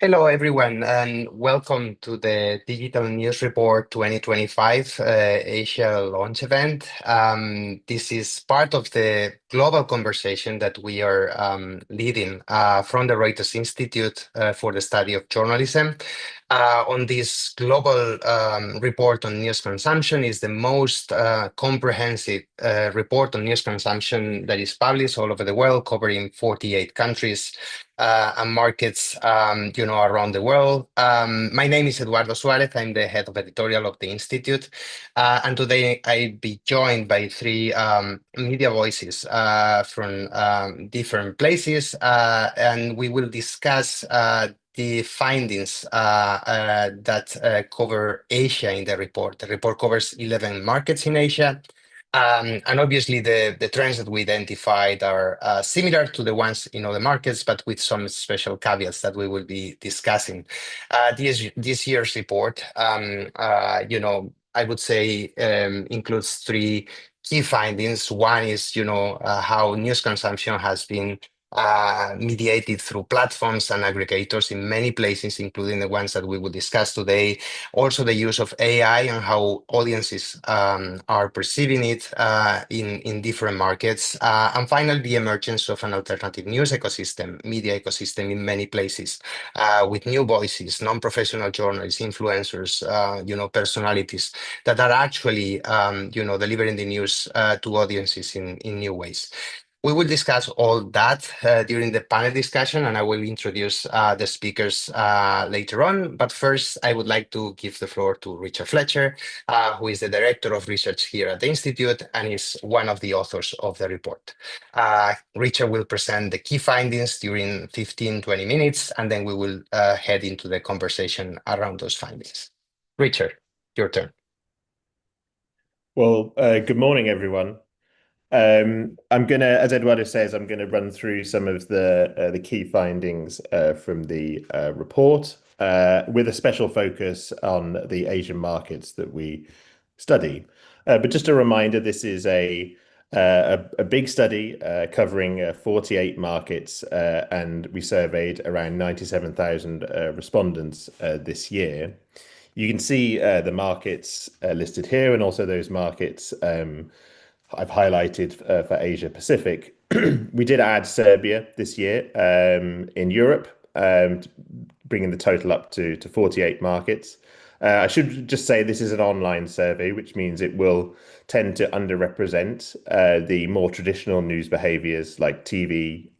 Hello, everyone, and welcome to the Digital News Report 2025 Asia launch event. This is part of the global conversation that we are leading from the Reuters Institute for the Study of Journalism. On this global report on news consumption is the most comprehensive report on news consumption that is published all over the world, covering 48 countries and markets, around the world. My name is Eduardo Suarez. I'm the head of editorial of the Institute. And today I'll be joined by three media voices from different places, and we will discuss the findings that cover Asia in the report. The report covers 11 markets in Asia. And obviously, the trends that we identified are similar to the ones in other markets, but with some special caveats that we will be discussing. This year's report, I would say includes three key findings. One is, how news consumption has been mediated through platforms and aggregators in many places, including the ones that we will discuss today. Also, the use of AI and how audiences are perceiving it in different markets. And finally, the emergence of an alternative news ecosystem, media ecosystem in many places, with new voices, non-professional journalists, influencers, personalities that are actually, delivering the news to audiences in new ways. We will discuss all that during the panel discussion, and I will introduce the speakers later on. But first, I would like to give the floor to Richard Fletcher, who is the Director of Research here at the Institute and is one of the authors of the report. Richard will present the key findings during 15-20 minutes, and then we will head into the conversation around those findings. Richard, your turn. Well, good morning, everyone. As Eduardo says, I'm gonna run through some of the key findings from the report, with a special focus on the Asian markets that we study. But just a reminder, this is a big study covering 48 markets, and we surveyed around 97,000 respondents this year. You can see the markets listed here, and also those markets I've highlighted for Asia Pacific. We did add Serbia this year in Europe, bringing the total up to 48 markets. I should just say this is an online survey, which means it will tend to underrepresent the more traditional news behaviors like TV,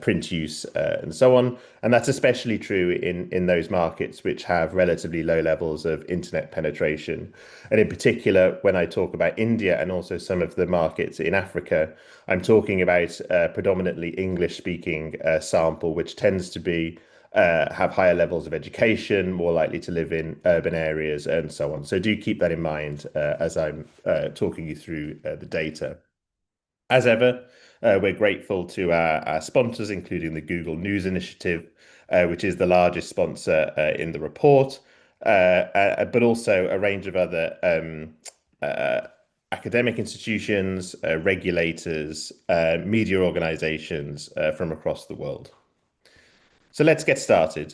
print use, and so on. And that's especially true in those markets which have relatively low levels of internet penetration. And in particular, when I talk about India and also some of the markets in Africa, I'm talking about predominantly English-speaking sample, which tends to be have higher levels of education, more likely to live in urban areas, and so on. So do keep that in mind as I'm talking you through the data. As ever, we're grateful to our sponsors, including the Google News Initiative, which is the largest sponsor in the report, but also a range of other academic institutions, regulators, media organizations from across the world. So let's get started.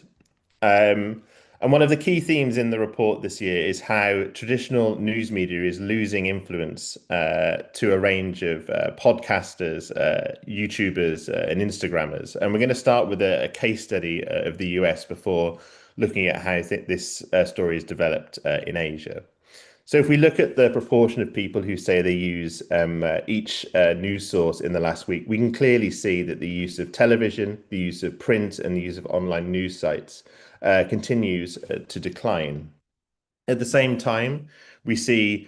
And one of the key themes in the report this year is how traditional news media is losing influence to a range of podcasters, YouTubers, and Instagrammers. And we're going to start with a case study of the US before looking at how this story is developed in Asia. So if we look at the proportion of people who say they use each news source in the last week, we can clearly see that the use of television, the use of print, and the use of online news sites continues to decline. At the same time, we see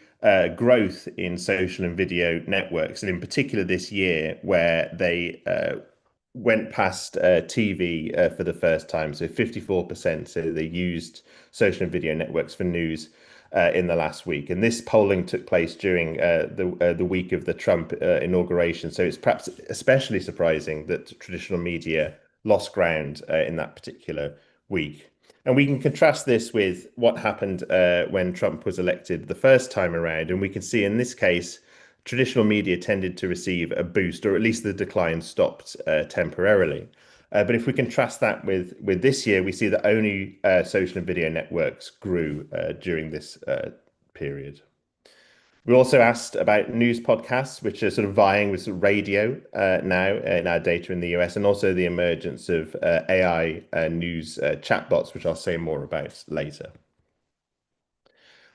growth in social and video networks, and in particular this year, where they went past TV for the first time. So 54% say they used social and video networks for news in the last week. And this polling took place during the week of the Trump inauguration. So it's perhaps especially surprising that traditional media lost ground in that particular week. And we can contrast this with what happened when Trump was elected the first time around. And we can see in this case, traditional media tended to receive a boost, or at least the decline stopped temporarily. But if we contrast that with this year, we see that only social and video networks grew during this period. We also asked about news podcasts, which are sort of vying with sort of radio now in our data in the US, and also the emergence of AI news chatbots, which I'll say more about later.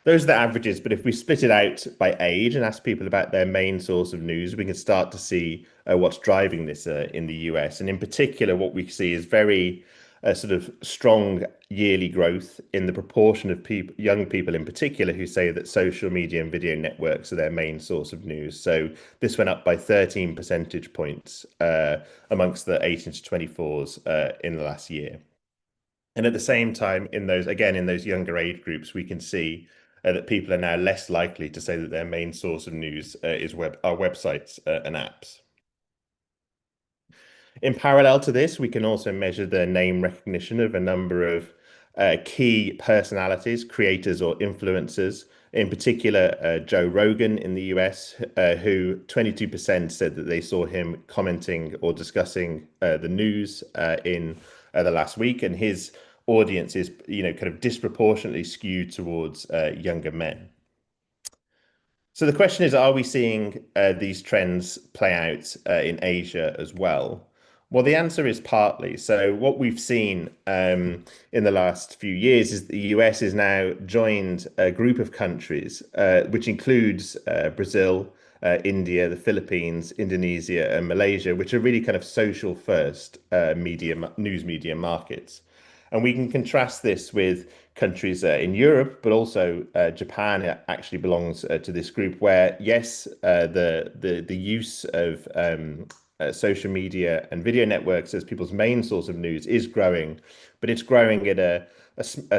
Those are the averages, but if we split it out by age and ask people about their main source of news, we can start to see what's driving this in the US. And in particular, what we see is very sort of strong yearly growth in the proportion of people, young people in particular, who say that social media and video networks are their main source of news. So this went up by 13 percentage points amongst the 18 to 24s in the last year. And at the same time, in those younger age groups, we can see that people are now less likely to say that their main source of news are websites and apps. In parallel to this, we can also measure the name recognition of a number of key personalities, creators or influencers. In particular, Joe Rogan in the US, who 22% said that they saw him commenting or discussing the news in the last week, and his audience is, kind of disproportionately skewed towards younger men. So the question is, are we seeing these trends play out in Asia as well? Well, the answer is partly. So what we've seen in the last few years is the US has now joined a group of countries, which includes Brazil, India, the Philippines, Indonesia, and Malaysia, which are really kind of social first news media markets. And we can contrast this with countries in Europe, but also Japan actually belongs to this group where, yes, the use of social media and video networks as people's main source of news is growing, but it's growing at a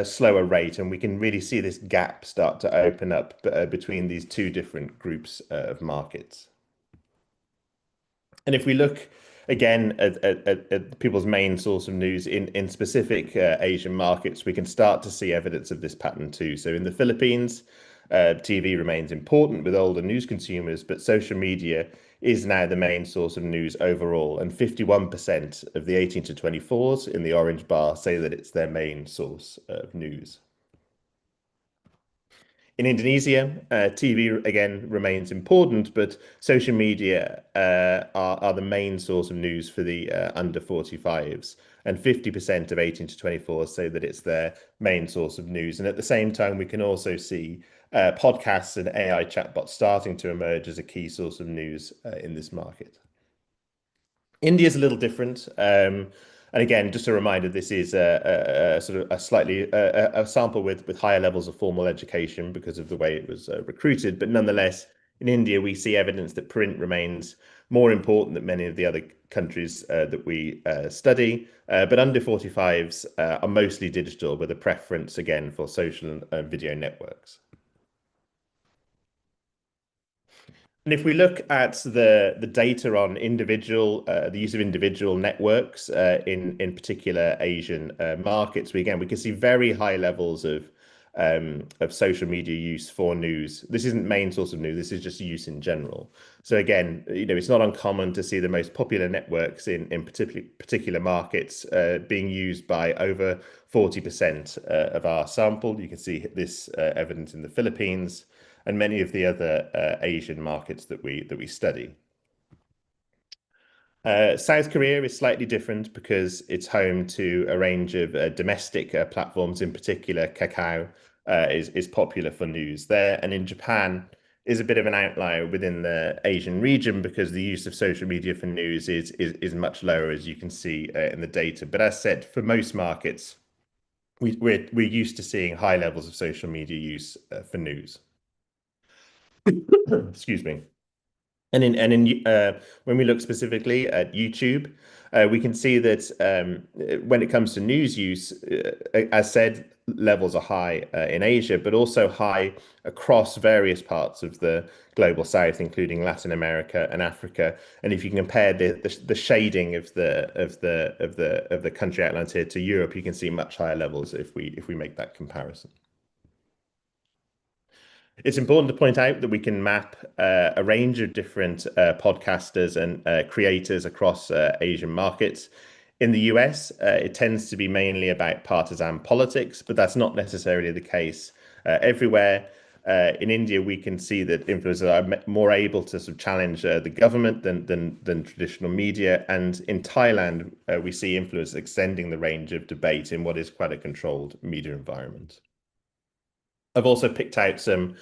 slower rate. And we can really see this gap start to open up between these two different groups of markets. And if we look again at people's main source of news in specific Asian markets, we can start to see evidence of this pattern too. So in the Philippines, TV remains important with older news consumers, but social media is now the main source of news overall. And 51% of the 18 to 24s in the orange bar say that it's their main source of news. In Indonesia, TV again remains important, but social media are the main source of news for the under 45s. And 50% of 18 to 24 say that it's their main source of news. And at the same time, we can also see podcasts and AI chatbots starting to emerge as a key source of news in this market. India is a little different. And again, just a reminder, this is a sort of a slightly a sample with higher levels of formal education because of the way it was recruited. But nonetheless, in India, we see evidence that print remains more important than many of the other countries that we study. But under 45s are mostly digital, with a preference again for social and video networks. And if we look at the data on the use of individual networks in particular Asian markets, we can see very high levels of social media use for news. This isn't main source of news. This is just use in general. So again, it's not uncommon to see the most popular networks in particular markets being used by over 40% of our sample. You can see this evidence in the Philippines and many of the other Asian markets that we study. South Korea is slightly different because it's home to a range of domestic platforms. In particular, Kakao is popular for news there, and in Japan is a bit of an outlier within the Asian region because the use of social media for news is much lower, as you can see in the data. But as said, for most markets, we're used to seeing high levels of social media use for news. Excuse me. And when we look specifically at YouTube, we can see that when it comes to news use, as said, levels are high in Asia, but also high across various parts of the global south, including Latin America and Africa. And if you can compare the shading of the country outlines here to Europe, you can see much higher levels if we make that comparison. It's important to point out that we can map a range of different podcasters and creators across Asian markets. In the US, it tends to be mainly about partisan politics, but that's not necessarily the case everywhere. In India, we can see that influencers are more able to sort of challenge the government than traditional media. And in Thailand, we see influencers extending the range of debate in what is quite a controlled media environment. I've also picked out some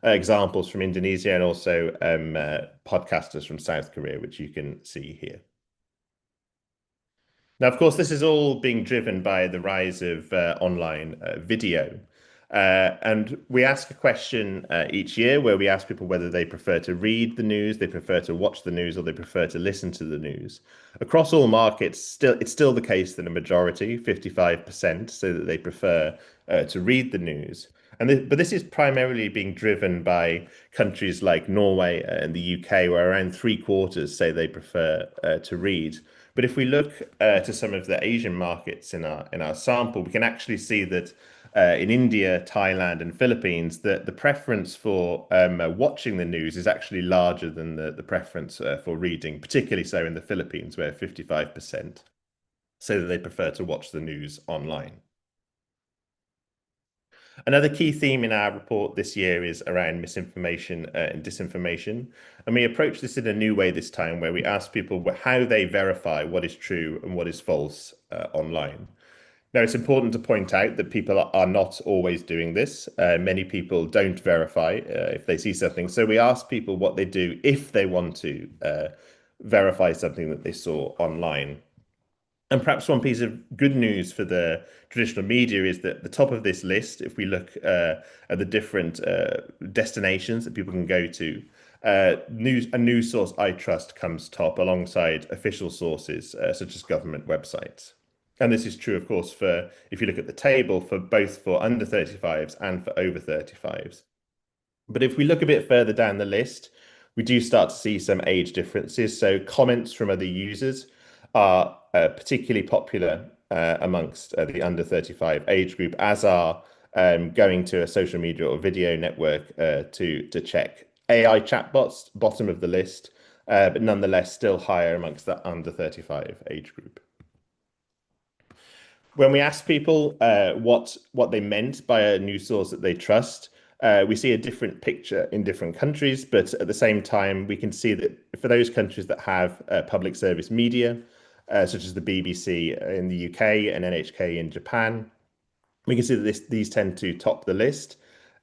examples from Indonesia and also podcasters from South Korea, which you can see here. Now, of course, this is all being driven by the rise of online video. And we ask a question each year where we ask people whether they prefer to read the news, they prefer to watch the news, or they prefer to listen to the news. Across all markets, it's still the case that a majority, 55%, say that they prefer to read the news. But this is primarily being driven by countries like Norway and the UK, where around three-quarters say they prefer to read. But if we look to some of the Asian markets in our sample, we can actually see that in India, Thailand, and Philippines, the preference for watching the news is actually larger than the preference for reading, particularly so in the Philippines, where 55% say that they prefer to watch the news online. Another key theme in our report this year is around misinformation and disinformation. And we approach this in a new way this time, where we ask people how they verify what is true and what is false online. Now, it's important to point out that people are not always doing this. Many people don't verify if they see something. So we ask people what they do if they want to verify something that they saw online. And perhaps one piece of good news for the traditional media is that the top of this list, if we look at the different destinations that people can go to, a news source I trust comes top alongside official sources such as government websites. And this is true, of course, for if you look at the table for both for under 35s and for over 35s. But if we look a bit further down the list, we do start to see some age differences. So comments from other users are particularly popular amongst the under 35 age group, as are going to a social media or video network to check. AI chatbots, bottom of the list, but nonetheless still higher amongst the under 35 age group. When we ask people what they meant by a news source that they trust, we see a different picture in different countries, but at the same time, we can see that for those countries that have public service media, such as the BBC in the UK and NHK in Japan, we can see that these tend to top the list.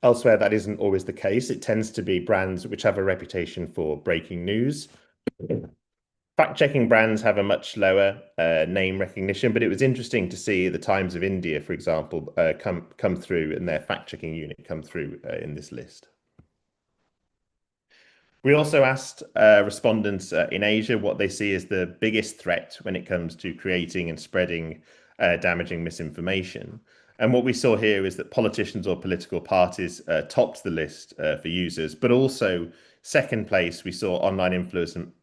Elsewhere, that isn't always the case. It tends to be brands which have a reputation for breaking news. Fact-checking brands have a much lower name recognition, but it was interesting to see the Times of India, for example, come through and their fact-checking unit come through in this list. We also asked respondents in Asia what they see as the biggest threat when it comes to creating and spreading damaging misinformation. And what we saw here is that politicians or political parties topped the list for users, but also second place, we saw online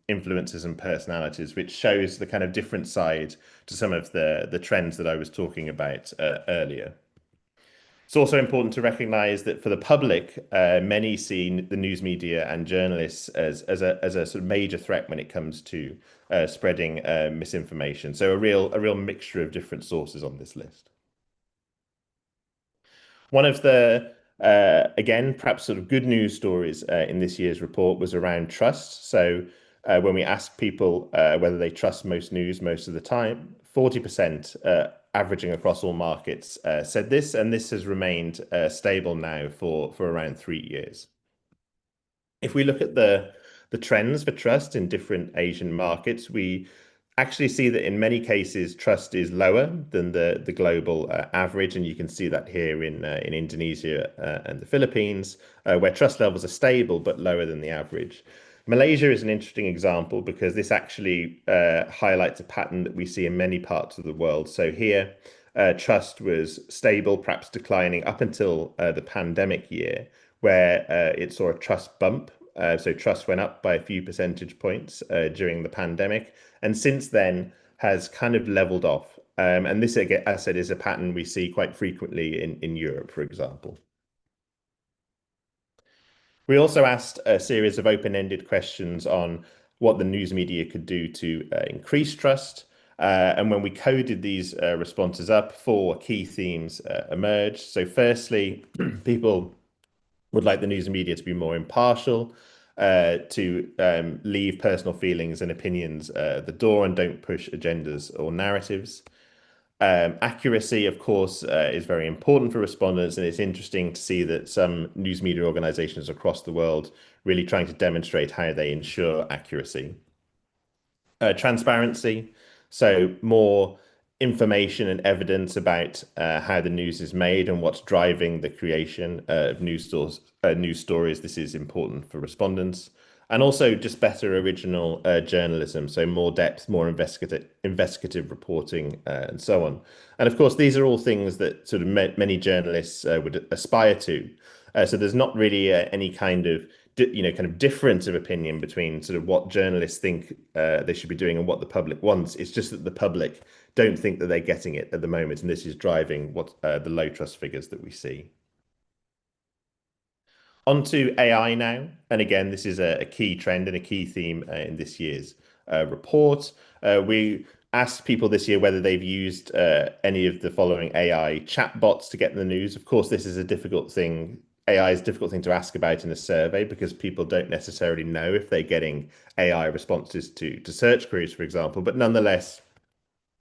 influencers and personalities, which shows the kind of different side to some of the trends that I was talking about earlier. It's also important to recognize that for the public, many see the news media and journalists as a sort of major threat when it comes to spreading misinformation. So a real mixture of different sources on this list. One of the again, perhaps sort of good news stories in this year's report was around trust. So when we asked people whether they trust most news most of the time, 40% averaging across all markets said this, and this has remained stable now for around 3 years. If we look at the trends for trust in different Asian markets, we actually see that in many cases trust is lower than the global average, and you can see that here in Indonesia and the Philippines, where trust levels are stable but lower than the average. Malaysia is an interesting example because this actually highlights a pattern that we see in many parts of the world. So here, trust was stable, perhaps declining up until the pandemic year, where it saw a trust bump. So trust went up by a few percentage points during the pandemic, and since then has kind of leveled off. And this, again, as I said, is a pattern we see quite frequently in Europe, for example. We also asked a series of open-ended questions on what the news media could do to increase trust. And when we coded these responses up, four key themes emerged. So firstly, people would like the news media to be more impartial, to leave personal feelings and opinions at the door and don't push agendas or narratives. Accuracy, of course, is very important for respondents, and it's interesting to see that some news media organizations across the world really trying to demonstrate how they ensure accuracy. Transparency, so more information and evidence about how the news is made and what's driving the creation of news stories. This is important for respondents. And also just better original journalism, so more depth, more investigative reporting, and so on. And of course, these are all things that sort of many journalists would aspire to. So there's not really any kind of kind of difference of opinion between sort of what journalists think they should be doing and what the public wants. It's just that the public don't think that they're getting it at the moment, and this is driving what the low trust figures that we see. Onto AI now, and again, this is a key trend and a key theme in this year's report. We asked people this year whether they've used any of the following AI chatbots to get the news. Of course, this is a difficult thing. AI is a difficult thing to ask about in a survey because people don't necessarily know if they're getting AI responses to search queries, for example. But nonetheless,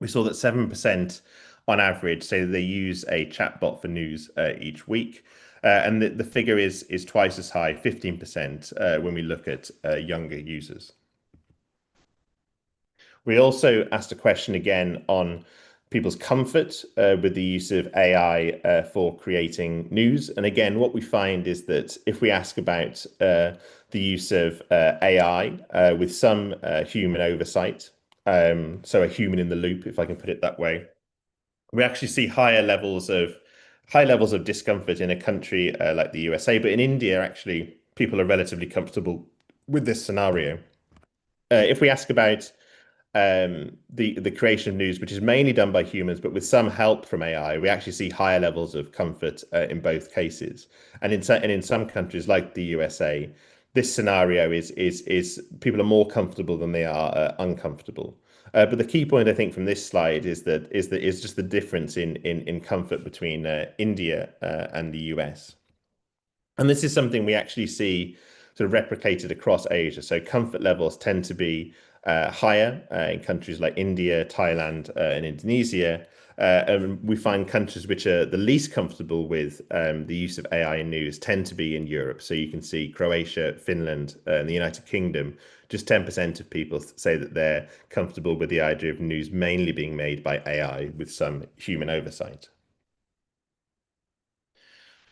we saw that 7% on average say that they use a chatbot for news each week. And the figure is twice as high, 15%, when we look at younger users. We also asked a question again on people's comfort with the use of AI for creating news. And again, what we find is that if we ask about the use of AI with some human oversight, so a human in the loop, if I can put it that way, we actually see high levels of discomfort in a country like the USA. But in India, actually, people are relatively comfortable with this scenario. If we ask about the creation of news, which is mainly done by humans, but with some help from AI, we actually see higher levels of comfort in both cases. And in some countries like the USA, this scenario is people are more comfortable than they are uncomfortable. But the key point I think from this slide is just the difference in comfort between India and the US. And this is something we actually see sort of replicated across Asia. So comfort levels tend to be higher in countries like India, Thailand, and Indonesia. And we find countries which are the least comfortable with the use of AI in news tend to be in Europe. So you can see Croatia, Finland, and the United Kingdom. Just 10% of people say that they're comfortable with the idea of news mainly being made by AI with some human oversight.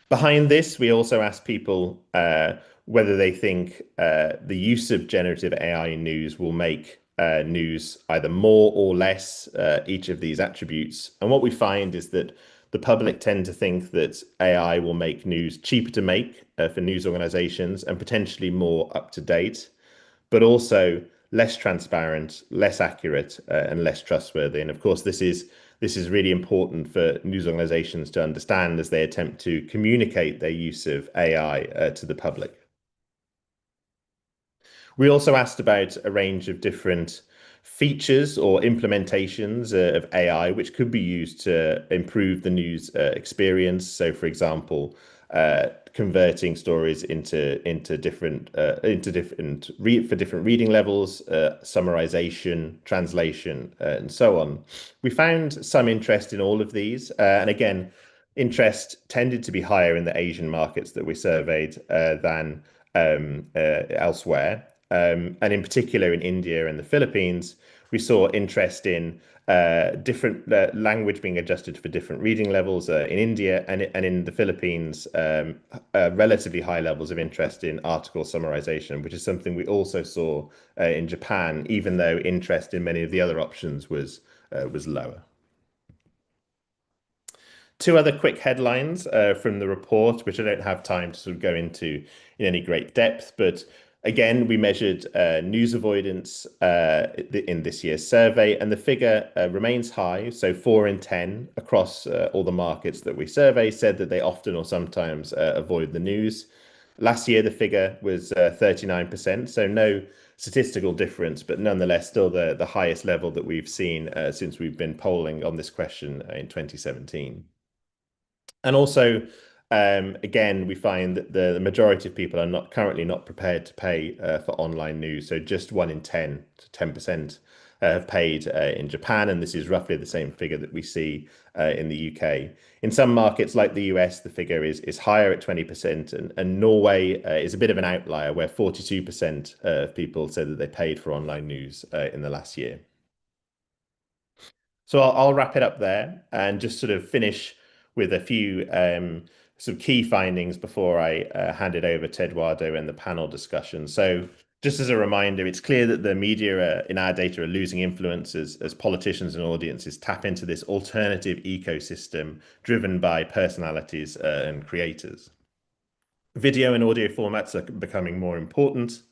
Behind this, we also asked people whether they think the use of generative AI in news will make news either more or less each of these attributes. And what we find is that the public tend to think that AI will make news cheaper to make for news organizations and potentially more up to date, but also less transparent, less accurate, and less trustworthy. And of course, this is really important for news organizations to understand as they attempt to communicate their use of AI to the public. We also asked about a range of different features or implementations of AI which could be used to improve the news experience. So, for example, converting stories into different for different reading levels, summarization, translation, and so on. We found some interest in all of these, and again, interest tended to be higher in the Asian markets that we surveyed than elsewhere. And in particular in India and the Philippines, we saw interest in different language being adjusted for different reading levels in India, and in the Philippines, relatively high levels of interest in article summarization, which is something we also saw in Japan, even though interest in many of the other options was lower. Two other quick headlines from the report, which I don't have time to sort of go into in any great depth, but again, we measured news avoidance in this year's survey, and the figure remains high. So 4 in 10 across all the markets that we survey said that they often or sometimes avoid the news. Last year, the figure was 39%, so no statistical difference, but nonetheless still the highest level that we've seen since we've been polling on this question in 2017. And also, again, we find that the majority of people are currently not prepared to pay for online news. So just 1 in 10 to 10% have paid in Japan, and this is roughly the same figure that we see in the UK. In some markets like the US, the figure is higher at 20%, and Norway is a bit of an outlier, where 42% of people said that they paid for online news in the last year. So I'll wrap it up there and just sort of finish with a few some key findings before I hand it over to Eduardo and the panel discussion. So just as a reminder, it's clear that the media in our data are losing influence as politicians and audiences tap into this alternative ecosystem driven by personalities and creators. Video and audio formats are becoming more important.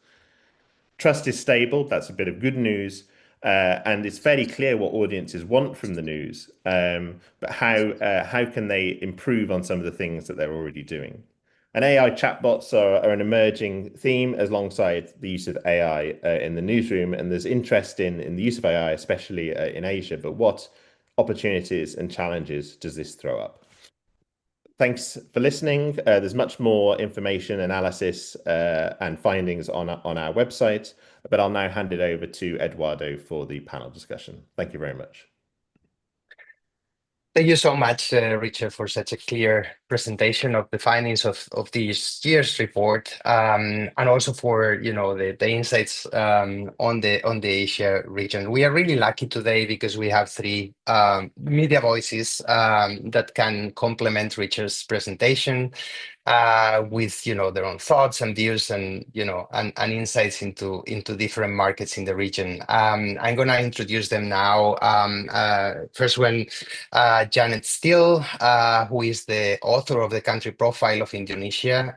Trust is stable. That's a bit of good news. And it's fairly clear what audiences want from the news, but how can they improve on some of the things that they're already doing? And AI chatbots are an emerging theme alongside the use of AI in the newsroom, and there's interest in the use of AI, especially in Asia. But what opportunities and challenges does this throw up? Thanks for listening. There's much more information, analysis, and findings on our website, but I'll now hand it over to Eduardo for the panel discussion. Thank you very much. Thank you so much, Richard, for such a clear presentation of the findings of this year's report, and also for the insights on the Asia region. We are really lucky today because we have three media voices that can complement Richard's presentation with their own thoughts and views and and insights into different markets in the region. I'm going to introduce them now. First one, Janet Steele, who is the author of the country profile of Indonesia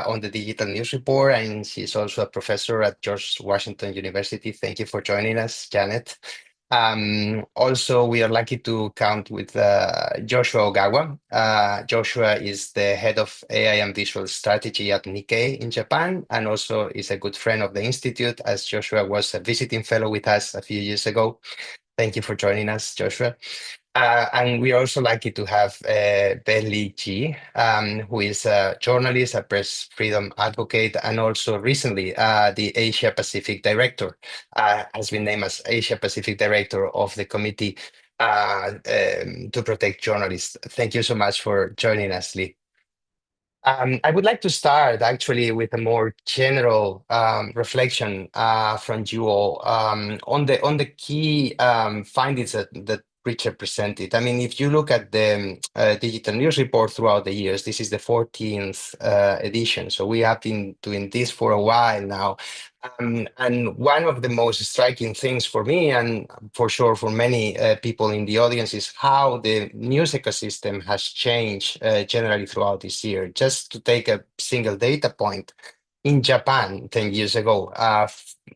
on the Digital News Report, and she's also a professor at George Washington University. Thank you for joining us, Janet. Also, we are lucky to count with Joshua Ogawa. Joshua is the head of AI and visual strategy at Nikkei in Japan, and also is a good friend of the Institute, as Joshua was a visiting fellow with us a few years ago. Thank you for joining us, Joshua. And we are also lucky to have Benli Ji, who is a journalist, a press freedom advocate, and also recently the Asia Pacific Director, has been named as Asia Pacific Director of the Committee to Protect Journalists. Thank you so much for joining us, Lee. I would like to start actually with a more general reflection from you all on the key findings that Richard presented. I mean, if you look at the Digital News Report throughout the years, this is the 14th edition. So we have been doing this for a while now. And one of the most striking things for me, and for sure for many people in the audience, is how the news ecosystem has changed generally throughout this year. Just to take a single data point, in Japan 10 years ago,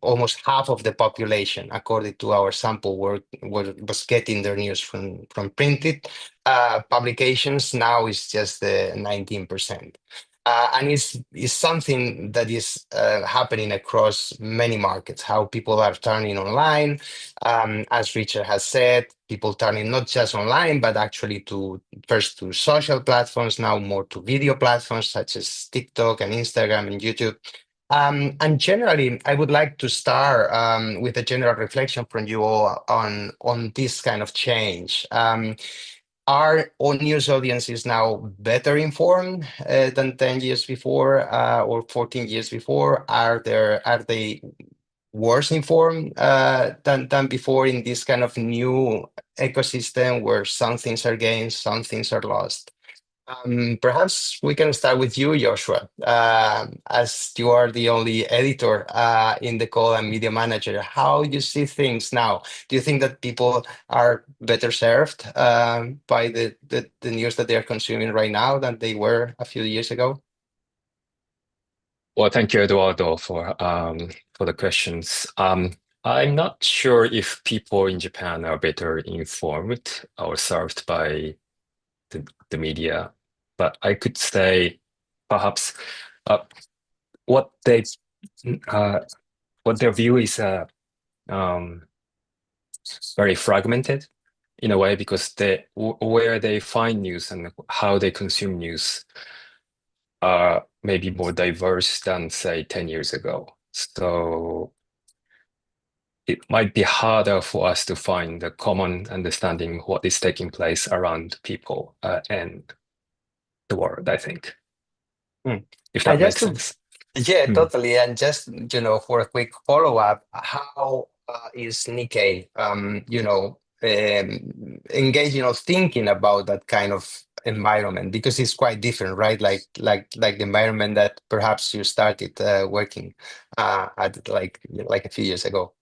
almost half of the population, according to our sample, was getting their news from printed publications. Now it's just 19%. And it's something that is happening across many markets, how people are turning online. As Richard has said, people turning not just online, but actually first to social platforms, now more to video platforms such as TikTok and Instagram and YouTube. And generally, I would like to start with a general reflection from you all on this kind of change. Are all news audiences now better informed than 10 years before or 14 years before? Are they worse informed than before in this kind of new ecosystem where some things are gained, some things are lost? Perhaps we can start with you, Joshua, as you are the only editor in the call and media manager. How you see things now? Do you think that people are better served by the news that they are consuming right now than they were a few years ago? Well, thank you, Eduardo, for the questions. I'm not sure if people in Japan are better informed or served by the media, but I could say perhaps what they what their view is um, very fragmented in a way, because where they find news and how they consume news are maybe more diverse than, say, 10 years ago. So it might be harder for us to find a common understanding of what is taking place around people and the world, I think, if I that makes just sense. Yeah, Mm. totally. And just, for a quick follow-up, how is Nikkei, engaging or thinking about that kind of environment? Because it's quite different, right? Like the environment that perhaps you started working at like a few years ago.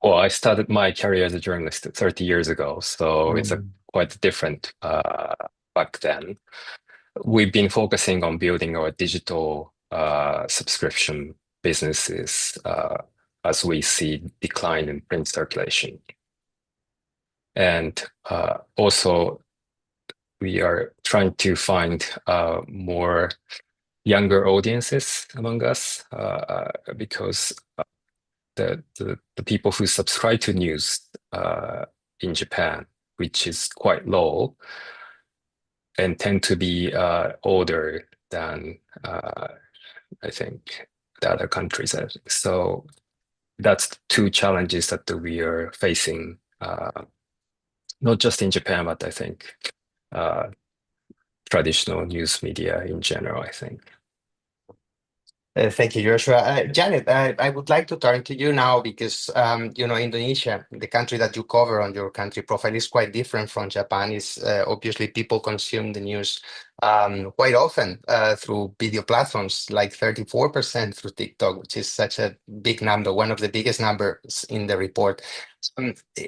Well, I started my career as a journalist 30 years ago, so it's Mm. quite different back then. We've been focusing on building our digital subscription businesses as we see decline in print circulation. And also, we are trying to find more younger audiences among us because the people who subscribe to news in Japan, which is quite low, and tend to be older than I think the other countries are. So that's two challenges that we are facing, not just in Japan, but I think uh, traditional news media in general, I think. Thank you, Joshua. Janet, I would like to turn to you now because, Indonesia, the country that you cover on your country profile, is quite different from Japan. Is obviously people consume the news quite often through video platforms, like 34% through TikTok, which is such a big number, one of the biggest numbers in the report.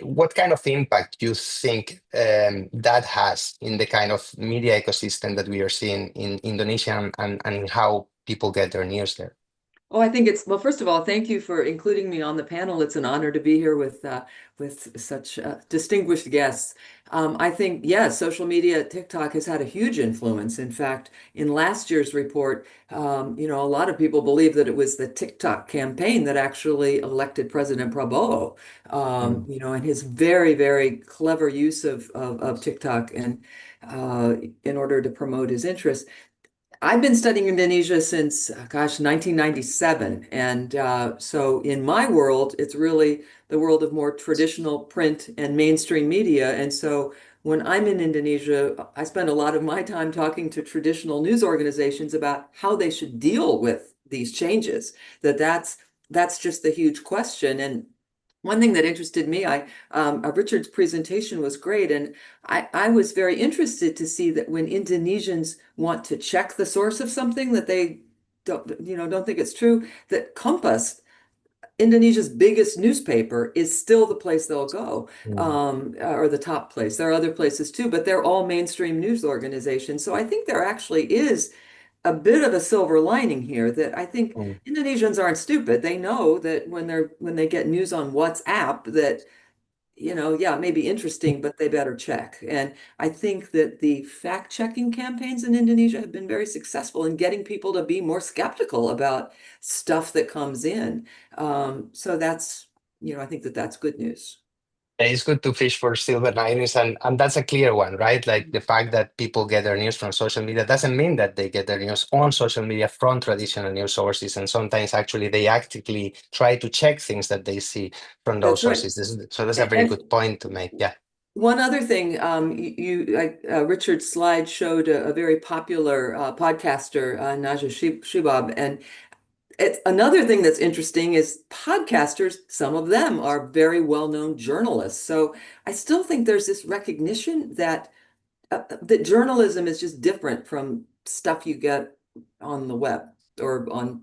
What kind of impact do you think that has in the kind of media ecosystem that we are seeing in Indonesia and how people get their news there? Oh, I think well, first of all, thank you for including me on the panel. It's an honor to be here with such distinguished guests. I think, yes, social media, TikTok has had a huge influence. In fact, in last year's report, a lot of people believe that it was the TikTok campaign that actually elected President Prabowo, and his very, very clever use of TikTok and in order to promote his interests. I've been studying Indonesia since, 1997. And so in my world, it's really the world of more traditional print and mainstream media. And so when I'm in Indonesia, I spend a lot of my time talking to traditional news organizations about how they should deal with these changes. That's just the huge question. And one thing that interested me, Richard's presentation was great, and I was very interested to see that when Indonesians want to check the source of something that they don't think it's true, that Kompas, Indonesia's biggest newspaper, is still the place they'll go, or the top place. There are other places too, but they're all mainstream news organizations. So I think there actually is a bit of a silver lining here, that I think Indonesians aren't stupid. They know that when they get news on WhatsApp that, yeah, it may be interesting, but they better check. And I think that the fact-checking campaigns in Indonesia have been very successful in getting people to be more skeptical about stuff that comes in. So I think that's good news. It's good to fish for silver linings, and that's a clear one, right? Like the fact that people get their news from social media doesn't mean that they get their news on social media from traditional news sources, and sometimes actually they actively try to check things that they see from those That's right. sources. So that's a very good point to make. Yeah. One other thing, Richard's slide showed a very popular podcaster, Naja Shibab, and another thing that's interesting is podcasters, some of them are very well-known journalists. So I still think there's this recognition that journalism is just different from stuff you get on the web or on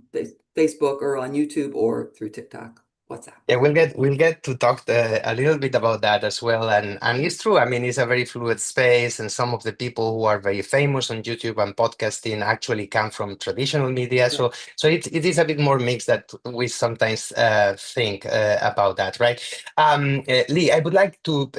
Facebook or on YouTube or through TikTok WhatsApp. Yeah, we'll get to talk a little bit about that as well, and it's true. I mean, it's a very fluid space, and some of the people who are very famous on YouTube and podcasting actually come from traditional media. Yeah. So it is a bit more mixed that we sometimes think about that, right? Lee, I would like to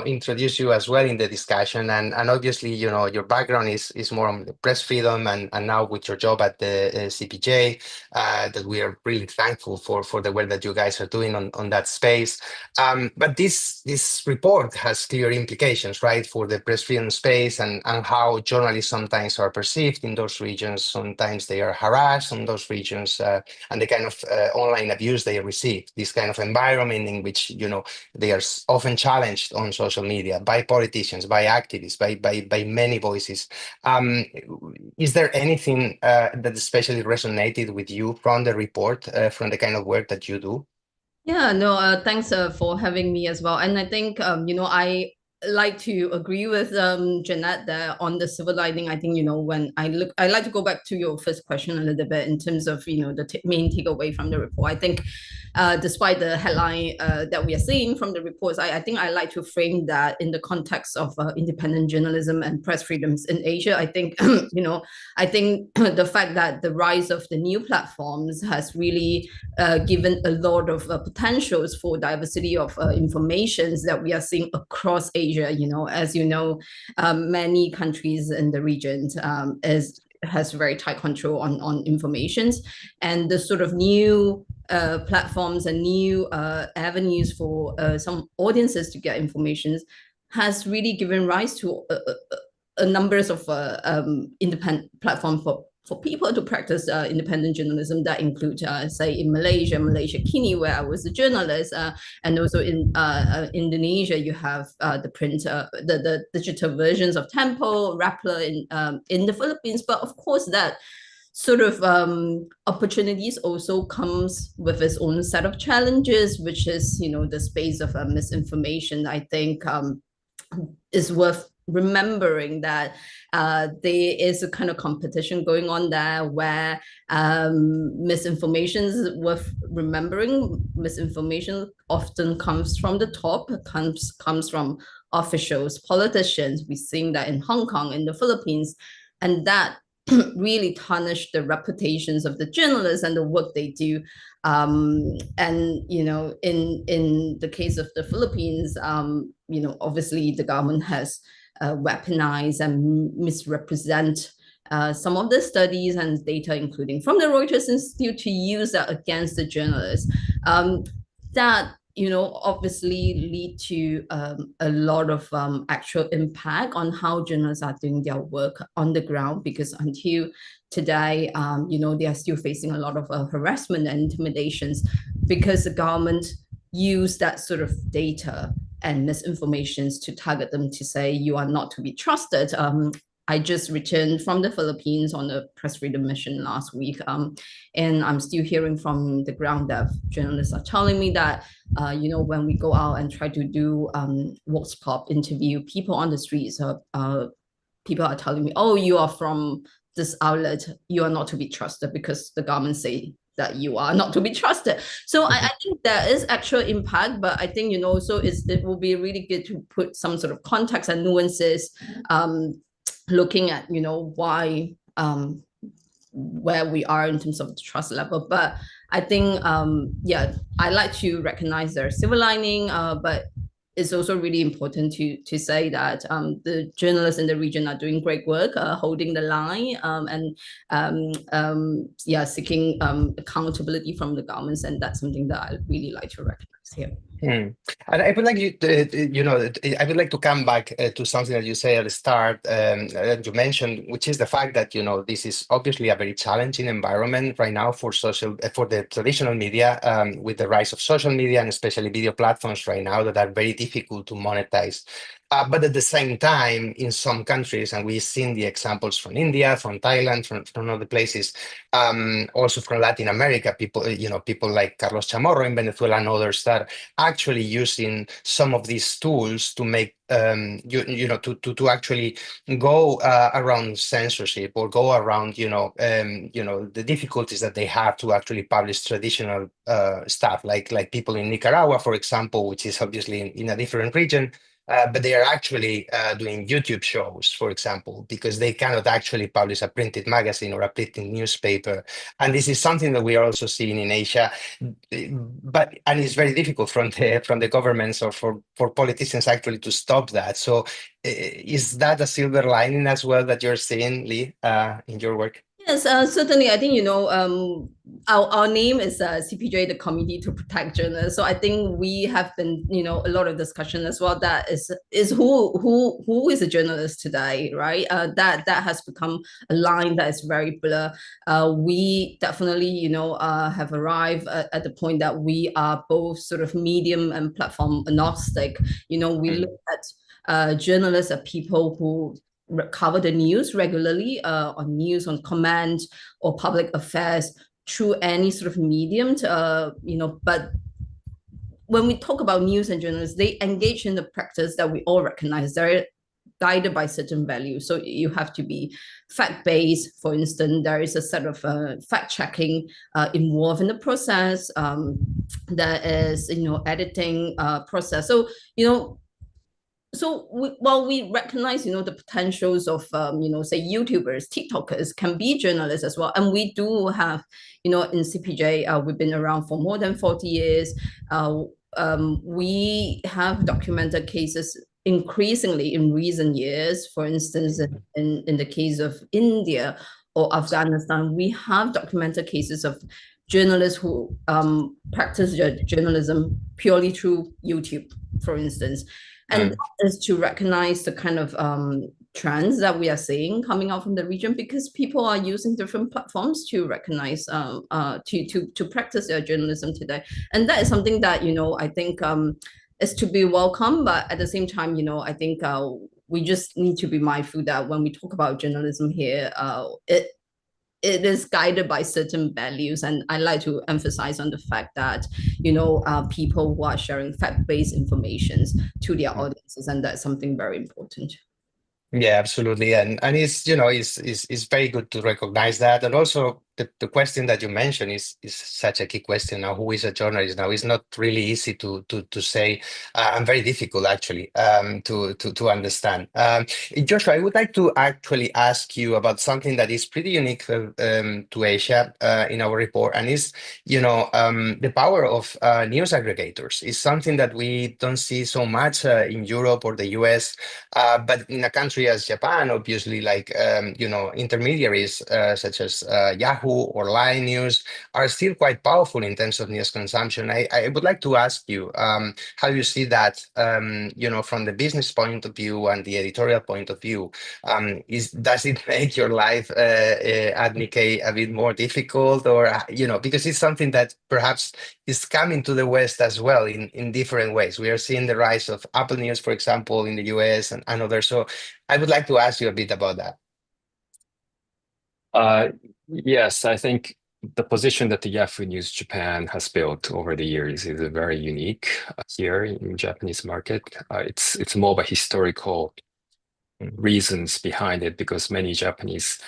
introduce you as well in the discussion, and obviously your background is more on press freedom, and now with your job at the CPJ, that we are really thankful for the work that you guys are doing on that space. But this report has clear implications, right, for the press freedom space and how journalists sometimes are perceived in those regions. Sometimes they are harassed in those regions, and the kind of online abuse they receive, this kind of environment in which they are often challenged on social media by politicians, by activists, by many voices. Is there anything that especially resonated with you from the report, from the kind of work that you do? Yeah, no, thanks for having me as well. And I think, I like to agree with Jeanette there on the silver lining. I think, when I like to go back to your first question a little bit in terms of, the main takeaway from the report. I think despite the headline that we are seeing from the reports, I think I like to frame that in the context of independent journalism and press freedoms in Asia. I think, I think the fact that the rise of the new platforms has really given a lot of potentials for diversity of informations that we are seeing across Asia. As you know, many countries in the region has very tight control on informations, and the sort of new platforms and new avenues for some audiences to get information has really given rise to a numbers of independent platforms for people to practice independent journalism that include, say, in Malaysia Kini, where I was a journalist, and also in Indonesia, you have the print, the digital versions of Tempo, Rappler in the Philippines. But of course, that sort of opportunities also comes with its own set of challenges, which is, the space of misinformation. I think is worth remembering that there is a kind of competition going on there where misinformation is worth remembering. Misinformation often comes from the top, comes from officials, politicians. We're seeing that in Hong Kong, in the Philippines, and that really tarnish the reputations of the journalists and the work they do. And in the case of the Philippines, obviously the government has weaponize and misrepresent some of the studies and data, including from the Reuters Institute, to use that against the journalists. That obviously lead to a lot of actual impact on how journalists are doing their work on the ground, because until today, they are still facing a lot of harassment and intimidations because the government use that sort of data and misinformations to target them, to say you are not to be trusted. I just returned from the Philippines on a press freedom mission last week, and I'm still hearing from the ground that journalists are telling me that, when we go out and try to do vox pop interview, people on the streets, people are telling me, oh, you are from this outlet, you are not to be trusted because the government say that you are not to be trusted. So I think there is actual impact, but I think, so it will be really good to put some sort of context and nuances, looking at, why, where we are in terms of the trust level. But I think, I like to recognize their silver lining, but it's also really important to say that the journalists in the region are doing great work, holding the line, and seeking accountability from the governments, and that's something that I really like to recognize here. And I would like I would like to come back to something that you say at the start, that you mentioned, which is the fact that this is obviously a very challenging environment right now for the traditional media, with the rise of social media and especially video platforms right now that are very difficult to monetize. But at the same time, in some countries, and we've seen the examples from India, from Thailand, from other places, also from Latin America, people like Carlos Chamorro in Venezuela and others that are actually using some of these tools to make to actually go around censorship or go around the difficulties that they have to actually publish traditional stuff, like people in Nicaragua, for example, which is obviously in a different region. But they are actually doing YouTube shows, for example, because they cannot actually publish a printed magazine or a printed newspaper. And this is something that we are also seeing in Asia. And it's very difficult from the governments or for politicians actually to stop that. So is that a silver lining as well that you're seeing, Lee, in your work? Yes, certainly. I think, our name is CPJ, the Committee to Protect Journalists. So I think we have been, a lot of discussion as well. That is who is a journalist today, right? That has become a line that is very blur. We definitely, have arrived at the point that we are both sort of medium and platform agnostic. We look at journalists as people who cover the news regularly on news, on comment, or public affairs through any sort of medium. But when we talk about news and journalists, they engage in the practice that we all recognize. They're guided by certain values. So you have to be fact-based. For instance, there is a set of fact-checking involved in the process. There is, editing process. So, while we recognize, the potentials of, say YouTubers, TikTokers can be journalists as well. And we do have, in CPJ, we've been around for more than 40 years. We have documented cases increasingly in recent years. For instance, in the case of India or Afghanistan, we have documented cases of journalists who practice journalism purely through YouTube, for instance. And that is to recognize the kind of trends that we are seeing coming out from the region, because people are using different platforms to recognize, to practice their journalism today. And that is something that, I think is to be welcome. But at the same time, I think we just need to be mindful that when we talk about journalism here, it is guided by certain values. And I like to emphasize on the fact that, people who are sharing fact-based information to their audiences, and that's something very important. Yeah, absolutely. And it's, it's very good to recognize that. And also the question that you mentioned is such a key question now. Who is a journalist now? It's not really easy to say, and very difficult actually to understand. Joshua, I would like to actually ask you about something that is pretty unique to Asia in our report, and is the power of news aggregators is something that we don't see so much in Europe or the US, but in a country as Japan, obviously, like intermediaries such as Yahoo or Line News are still quite powerful in terms of news consumption. I would like to ask you how you see that, from the business point of view and the editorial point of view. Does it make your life at Nikkei a bit more difficult, or because it's something that perhaps is coming to the West as well in different ways. We are seeing the rise of Apple News, for example, in the US and others. So I would like to ask you a bit about that. Yes, I think the position that the Yahoo News Japan has built over the years is very unique here in Japanese market. It's more by historical reasons behind it, because many Japanese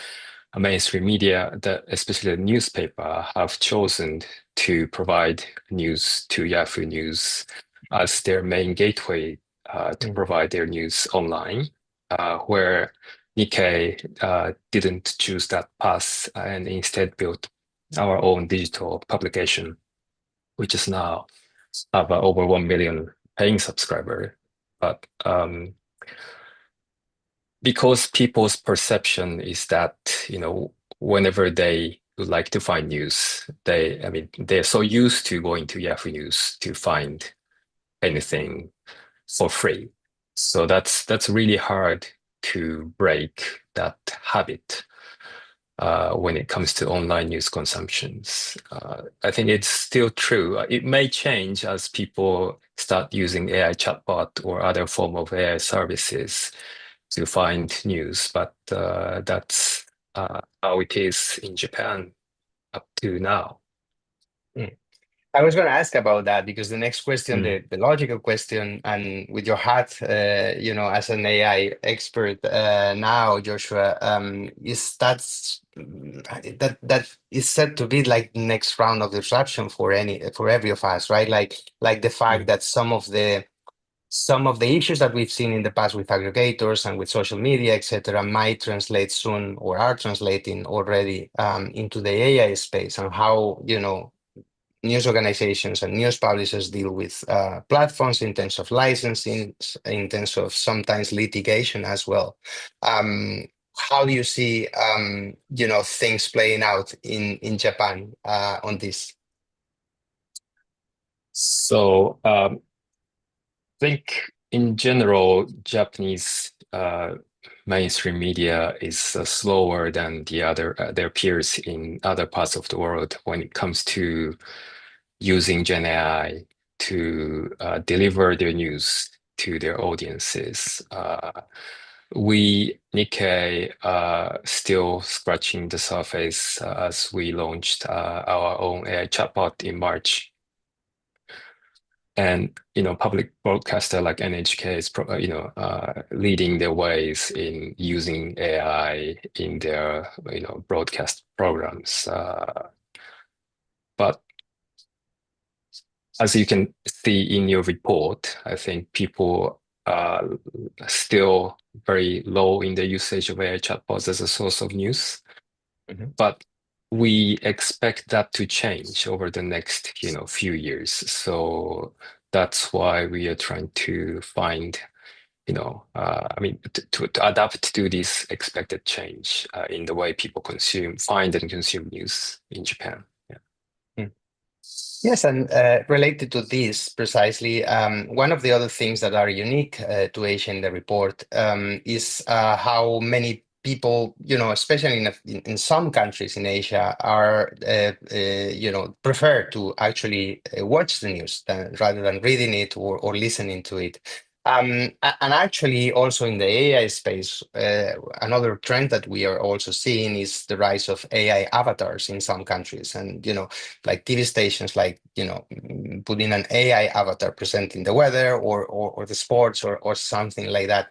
mainstream media, especially the newspaper, have chosen to provide news to Yahoo News as their main gateway to provide their news online, where Nikkei didn't choose that path and instead built our own digital publication, which is now have over 1 million paying subscriber. But because people's perception is that, whenever they would like to find news, they're so used to going to Yahoo News to find anything for free. So that's really hard to break that habit. when it comes to online news consumptions. I think it's still true. It may change as people start using AI chatbot or other form of AI services to find news, but that's how it is in Japan up to now. I was going to ask about that because the next question, Mm. the logical question, and with your hat, as an AI expert now, Joshua, is that is said to be like the next round of disruption for every of us, right? Like the fact that some of the issues that we've seen in the past with aggregators and with social media, etc., might translate soon or are translating already into the AI space, and how news organizations and news publishers deal with platforms in terms of licensing, in terms of sometimes litigation as well. How do you see, things playing out in Japan on this? So I think in general, Japanese mainstream media is slower than their peers in other parts of the world when it comes to using Gen AI to deliver their news to their audiences. We, Nikkei, are still scratching the surface as we launched our own AI chatbot in March. And public broadcaster like NHK is leading their ways in using AI in their broadcast programs. But as you can see in your report, I think people are still very low in the usage of AI chatbots as a source of news. But we expect that to change over the next few years. So that's why we are trying to find to adapt to this expected change in the way people find and consume news in Japan. Yes, and related to this precisely, one of the other things that are unique to Asia in the report is how many people, especially in some countries in Asia, are prefer to actually watch the news rather than reading it or listening to it. And actually, also in the AI space, another trend that we are also seeing is the rise of AI avatars in some countries, and like TV stations, like putting an AI avatar presenting the weather or the sports or something like that.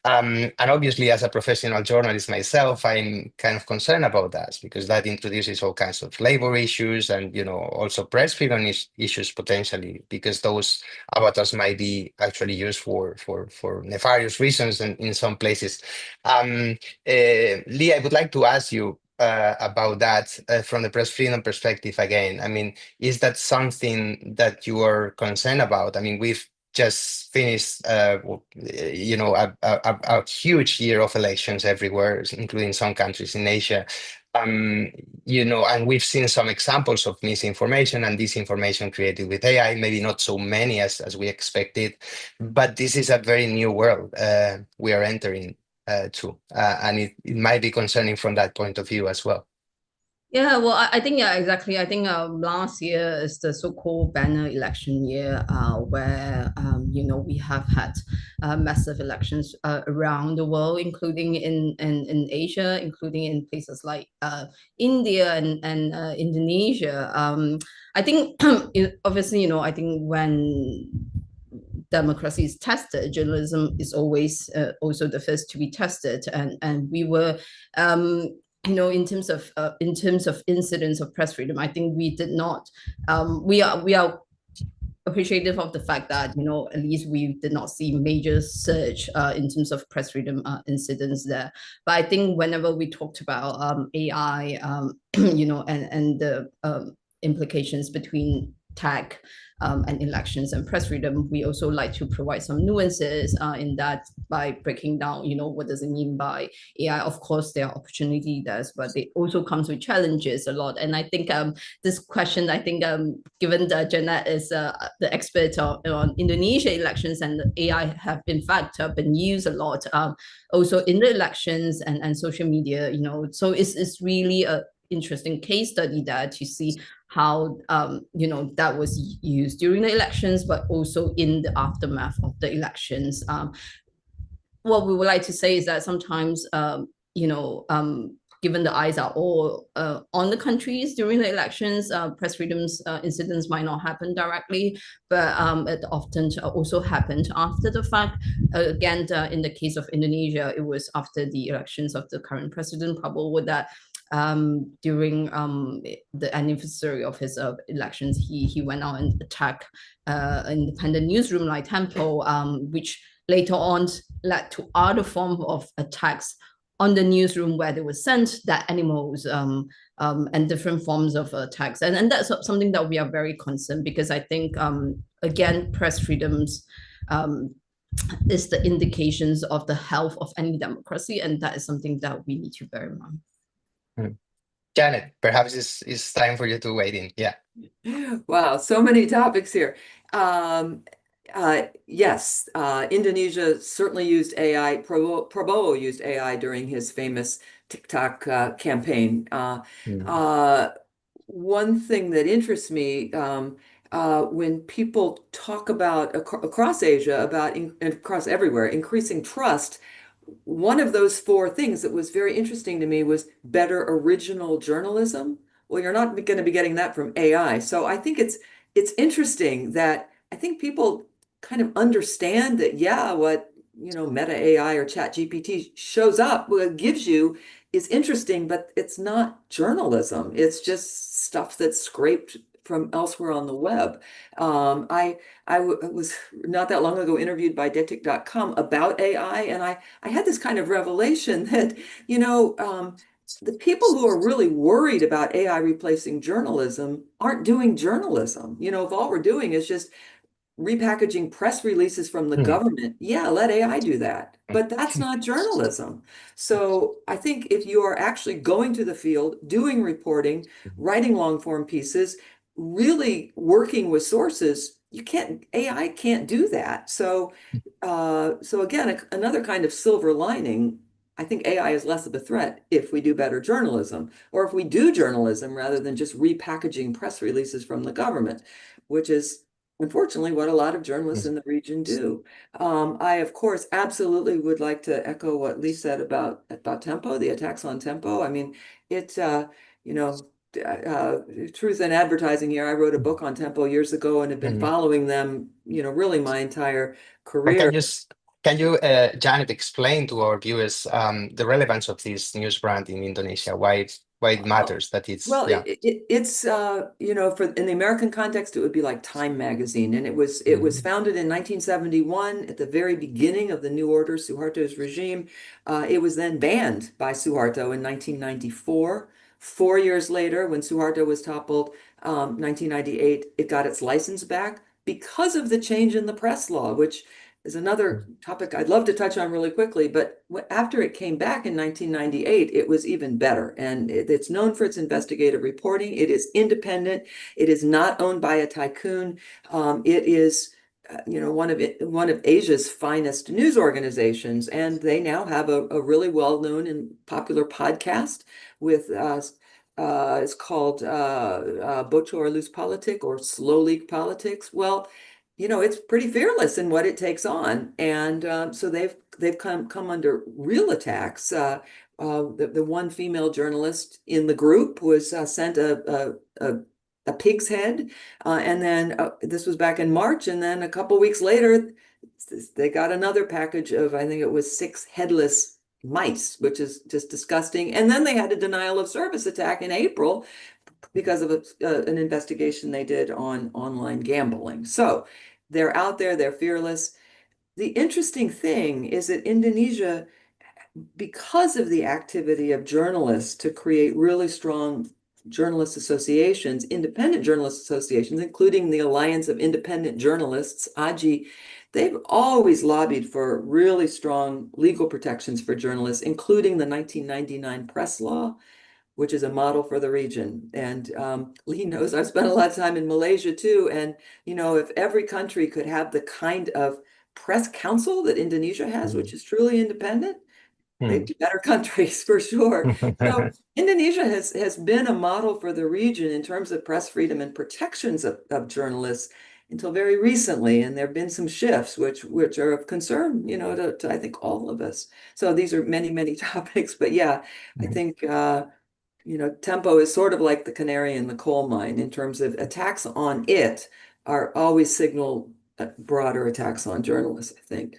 And obviously, as a professional journalist myself, I'm kind of concerned about that because that introduces all kinds of labor issues and also press freedom issues potentially, because those avatars might be actually used for nefarious reasons in some places. Lee, I would like to ask you about that from the press freedom perspective again. I mean, is that something that you are concerned about? I mean, we've just finished, a huge year of elections everywhere, including some countries in Asia. And we've seen some examples of misinformation and disinformation created with AI, maybe not so many as we expected, but this is a very new world we are entering to, and it might be concerning from that point of view as well. Yeah, well, I think, yeah, exactly. I think last year is the so-called banner election year, where we have had massive elections around the world, including in Asia, including in places like India and Indonesia. I think obviously, I think when democracy is tested, journalism is always also the first to be tested, and we were. In terms of incidents of press freedom, I think we did not. We are appreciative of the fact that at least we did not see major surge in terms of press freedom incidents there. But I think whenever we talked about AI, and the implications between tech and elections and press freedom, we also like to provide some nuances in that by breaking down, what does it mean by AI? Of course, there are opportunities there, but it also comes with challenges a lot. And I think this question, given that Jeanette is the expert on Indonesia elections, and AI have in fact been used a lot also in the elections and social media, so it's really a interesting case study there to see how that was used during the elections, but also in the aftermath of the elections. What we would like to say is that sometimes given the eyes are all on the countries during the elections, press freedoms incidents might not happen directly, but it often also happened after the fact. Again, in the case of Indonesia, it was after the elections of the current president, Prabowo, that during the anniversary of his elections, he went out and attacked an independent newsroom like Tempo, which later on led to other forms of attacks on the newsroom where they were sent that animals and different forms of attacks. And that's something that we are very concerned, because I think, again, press freedoms is the indications of the health of any democracy, and that is something that we need to bear in mind. Janet, perhaps it's time for you to weigh in. Yeah. Wow, so many topics here. Yes, Indonesia certainly used AI. Prabowo used AI during his famous TikTok campaign. One thing that interests me when people talk about across Asia, across everywhere, increasing trust, one of those four things that was very interesting to me was better original journalism. Well, you're not going to be getting that from AI. So I think it's interesting that I think people kind of understand that, yeah, what, Meta AI or Chat GPT shows up, what it gives you is interesting, but it's not journalism. It's just stuff that's scraped from elsewhere on the web. I was not that long ago interviewed by Detik.com about AI, and I had this kind of revelation that, the people who are really worried about AI replacing journalism aren't doing journalism. If all we're doing is just repackaging press releases from the government, yeah, let AI do that. But that's not journalism. So I think if you are actually going to the field, doing reporting, writing long form pieces, really working with sources, AI can't do that. So again, another kind of silver lining, I think AI is less of a threat if we do better journalism, or if we do journalism rather than just repackaging press releases from the government, which is unfortunately what a lot of journalists in the region do. I, of course, absolutely would like to echo what Lee said about Tempo, the attacks on Tempo. I mean, it's, truth in advertising here. I wrote a book on Tempo years ago and have been following them, really my entire career. Can you, Janet, explain to our viewers the relevance of this news brand in Indonesia? Why it matters that it's it's in the American context, it would be like Time magazine, and it was founded in 1971 at the very beginning of the New Order, Suharto's regime. It was then banned by Suharto in 1994. 4 years later, when Suharto was toppled, 1998, it got its license back because of the change in the press law, which is another topic I'd love to touch on really quickly. But after it came back in 1998, it was even better. And it's known for its investigative reporting. It is independent. It is not owned by a tycoon. It is one of Asia's finest news organizations, and they now have a really well-known and popular podcast with it's called Bocor Loose Politik, or Slow Leak Politics. Well, it's pretty fearless in what it takes on, and so they've come under real attacks. The one female journalist in the group was sent a pig's head, and then this was back in March, and then a couple weeks later, they got another package of, I think it was 6 headless mice, which is just disgusting. And then they had a denial of service attack in April because of an investigation they did on online gambling. So they're out there, they're fearless. The interesting thing is that Indonesia, because of the activity of journalists to create really strong journalist associations, independent journalist associations, including the Alliance of Independent Journalists, AJI, they've always lobbied for really strong legal protections for journalists, including the 1999 press law, which is a model for the region. And Lee knows I've spent a lot of time in Malaysia too. And, if every country could have the kind of press council that Indonesia has, which is truly independent, they'd be better countries for sure. So Indonesia has been a model for the region in terms of press freedom and protections of journalists until very recently. And there have been some shifts which are of concern, to I think all of us. So these are many, many topics. But yeah, I think Tempo is sort of like the canary in the coal mine in terms of attacks on it are always signal broader attacks on journalists, I think.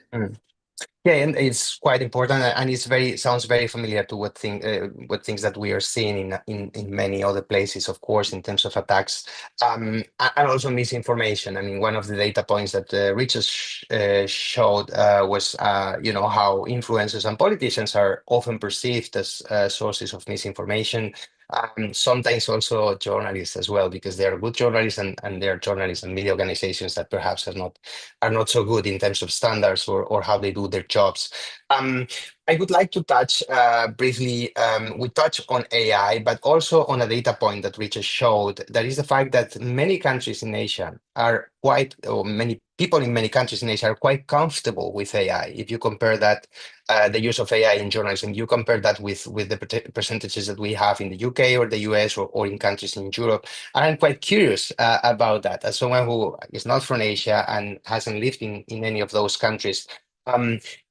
Yeah, and it's quite important, and sounds very familiar to what things that we are seeing in many other places, of course, in terms of attacks, and also misinformation. I mean, one of the data points that Richard showed was, how influencers and politicians are often perceived as sources of misinformation. Sometimes also journalists as well, because they are good journalists and they are journalists and media organizations that perhaps are not so good in terms of standards or how they do their jobs. I would like to touch briefly, we touch on AI, but also on a data point that Richard showed, that is the fact that many countries in Asia many people in many countries in Asia are quite comfortable with AI. If you compare that, the use of AI in journalism, you compare that with the percentages that we have in the UK or the US or in countries in Europe. And I'm quite curious about that. As someone who is not from Asia and hasn't lived in any of those countries,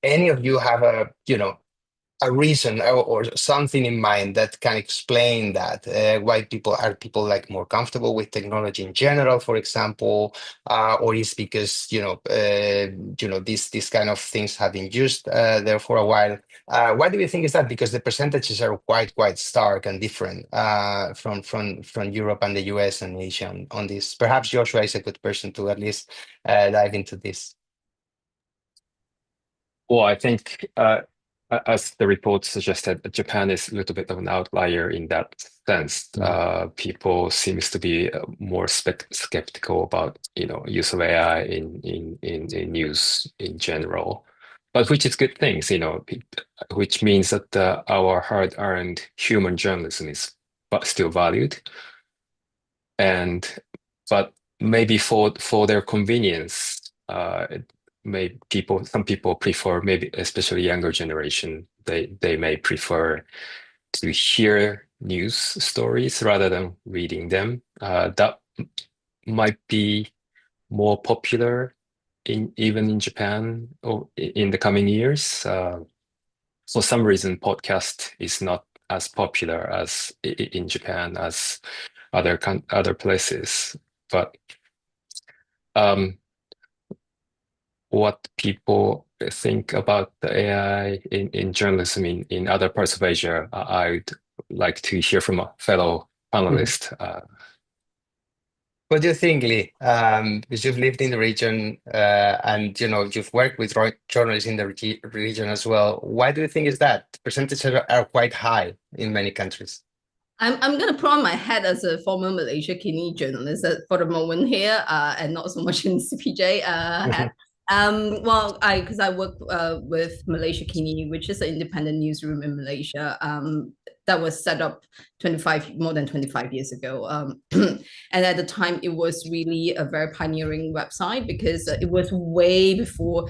any of you have a reason or something in mind that can explain that, why people like more comfortable with technology in general, for example, or is because these kind of things have been used there for a while. Why do you think is that? Because the percentages are quite stark and different from Europe and the US and Asia on this. Perhaps Joshua is a good person to at least dive into this. Well, I think, as the report suggested, Japan is a little bit of an outlier in that sense. People seems to be more skeptical about use of AI in news in general, but which is good things, which means that our hard-earned human journalism is still valued, but maybe for their convenience, some people prefer, maybe especially younger generation, they may prefer to hear news stories rather than reading them. That might be more popular even in Japan or in the coming years. For some reason, podcast is not as popular as in Japan as other places, but what people think about the AI in journalism in other parts of Asia, I'd like to hear from a fellow panelist. What do you think, Lee? Because you've lived in the region and you've worked with journalists in the region as well. Why do you think is that? Percentages are quite high in many countries. I'm going to put on my hat as a former Malaysia Kini journalist for the moment here, and not so much in CPJ hat. Well, because I work with Malaysia Kini, which is an independent newsroom in Malaysia, that was set up more than 25 years ago. And at the time, it was really a very pioneering website because it was way before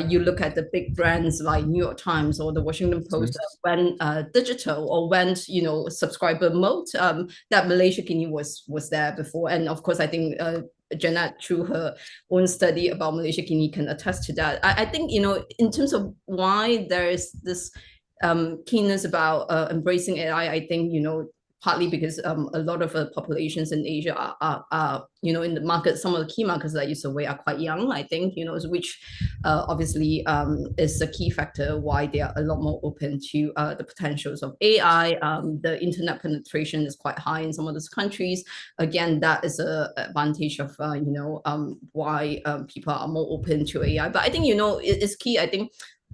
you look at the big brands like New York Times or the Washington Post went digital or went, subscriber mode. That Malaysia Kini was there before. And of course, I think Jeanette, through her own study about Malaysia Kini, can attest to that. I think, in terms of why there is this keenness about embracing AI, I think, partly because a lot of populations in Asia are in the market, some of the key markets that you survey are quite young, I think, which obviously is a key factor why they are a lot more open to the potentials of AI. The internet penetration is quite high in some of those countries. Again, that is an advantage of, why people are more open to AI. But I think, it's key. I think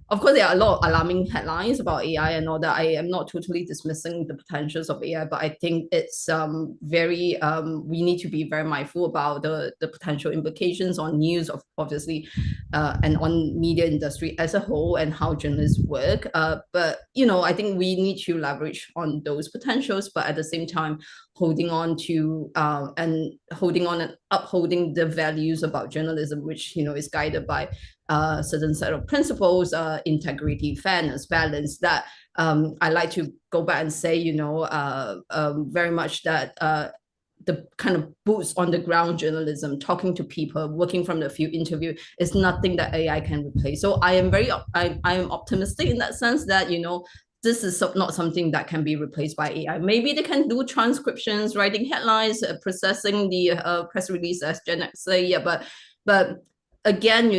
of course, there are a lot of alarming headlines about AI and all that. I am not totally dismissing the potentials of AI, but I think it's very we need to be very mindful about the potential implications on news, obviously, and on media industry as a whole and how journalists work. But I think we need to leverage on those potentials, but at the same time, holding on to and upholding the values about journalism, which is guided by a certain set of principles, integrity, fairness, balance. That I like to go back and say, very much that the kind of boots on the ground journalism, talking to people, working from the field interview, is nothing that AI can replace. So I am optimistic in that sense that this is not something that can be replaced by AI. Maybe they can do transcriptions, writing headlines, processing the press release, as Janet say. Yeah, but again,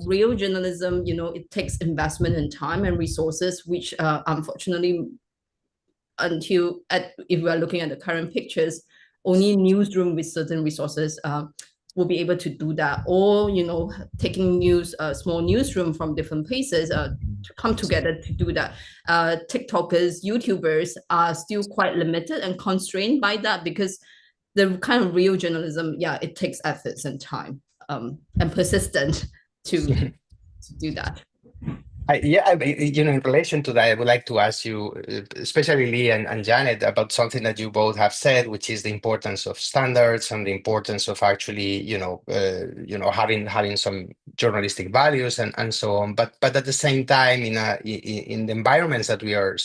real journalism, it takes investment in time and resources, which unfortunately, if we are looking at the current pictures, only newsroom with certain resources will be able to do that, or taking small newsroom from different places to come together to do that. TikTokers, YouTubers are still quite limited and constrained by that, because the kind of real journalism, it takes efforts and time and persistent to do that. In relation to that, I would like to ask you, especially Lee and Janet, about something that you both have said, which is the importance of standards and the importance of actually, having some journalistic values and so on. But at the same time, in the environments that we are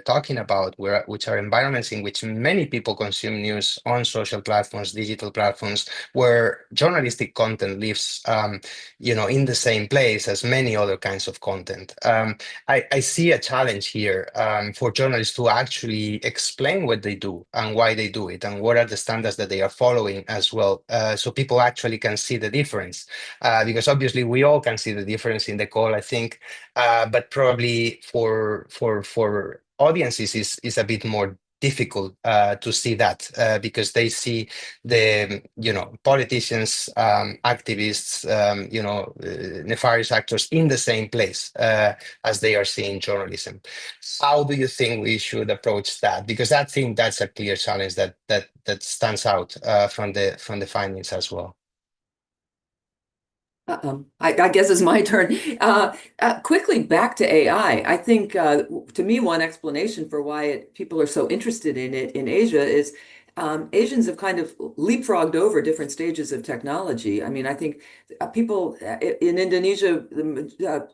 talking about, which are environments in which many people consume news on social platforms, digital platforms, where journalistic content lives, in the same place as many other kinds of content. I see a challenge here for journalists to actually explain what they do and why they do it and what are the standards that they are following as well, so people actually can see the difference, because obviously we all can see the difference in the call, I think, but probably for audiences is a bit more difficult to see that, because they see the politicians, activists, nefarious actors in the same place as they are seeing journalism. How do you think we should approach that? Because I think that's a clear challenge that stands out from the findings as well. I guess it's my turn. Quickly back to AI. I think, to me, one explanation for why people are so interested in it in Asia is Asians have kind of leapfrogged over different stages of technology. I mean, I think people in Indonesia,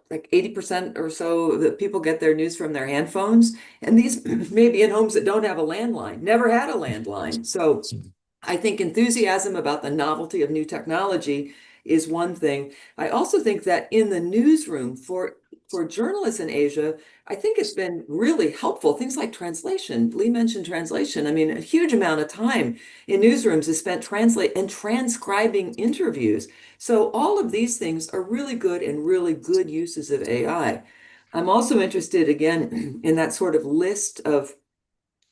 like 80% or so of the people get their news from their handphones, and these may be in homes that don't have a landline, never had a landline. So I think enthusiasm about the novelty of new technology is one thing. I also think that in the newsroom for journalists in Asia, I think it's been really helpful. Things like translation. Lee mentioned translation. I mean, a huge amount of time in newsrooms is spent transcribing interviews. So all of these things are really good and really good uses of AI. I'm also interested, again, in that sort of list of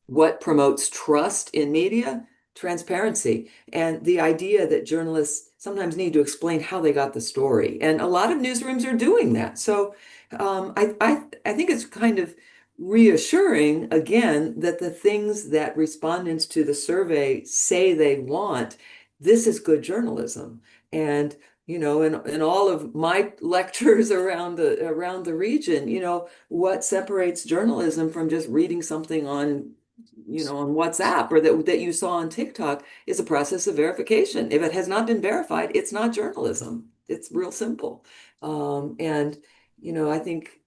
what promotes trust in media. Transparency, and the idea that journalists sometimes need to explain how they got the story. And a lot of newsrooms are doing that. So I think it's kind of reassuring, again, that the things that respondents to the survey say they want, this is good journalism. And in all of my lectures around the region, what separates journalism from just reading something on WhatsApp or that you saw on TikTok is a process of verification. If it has not been verified, it's not journalism. It's real simple. And I think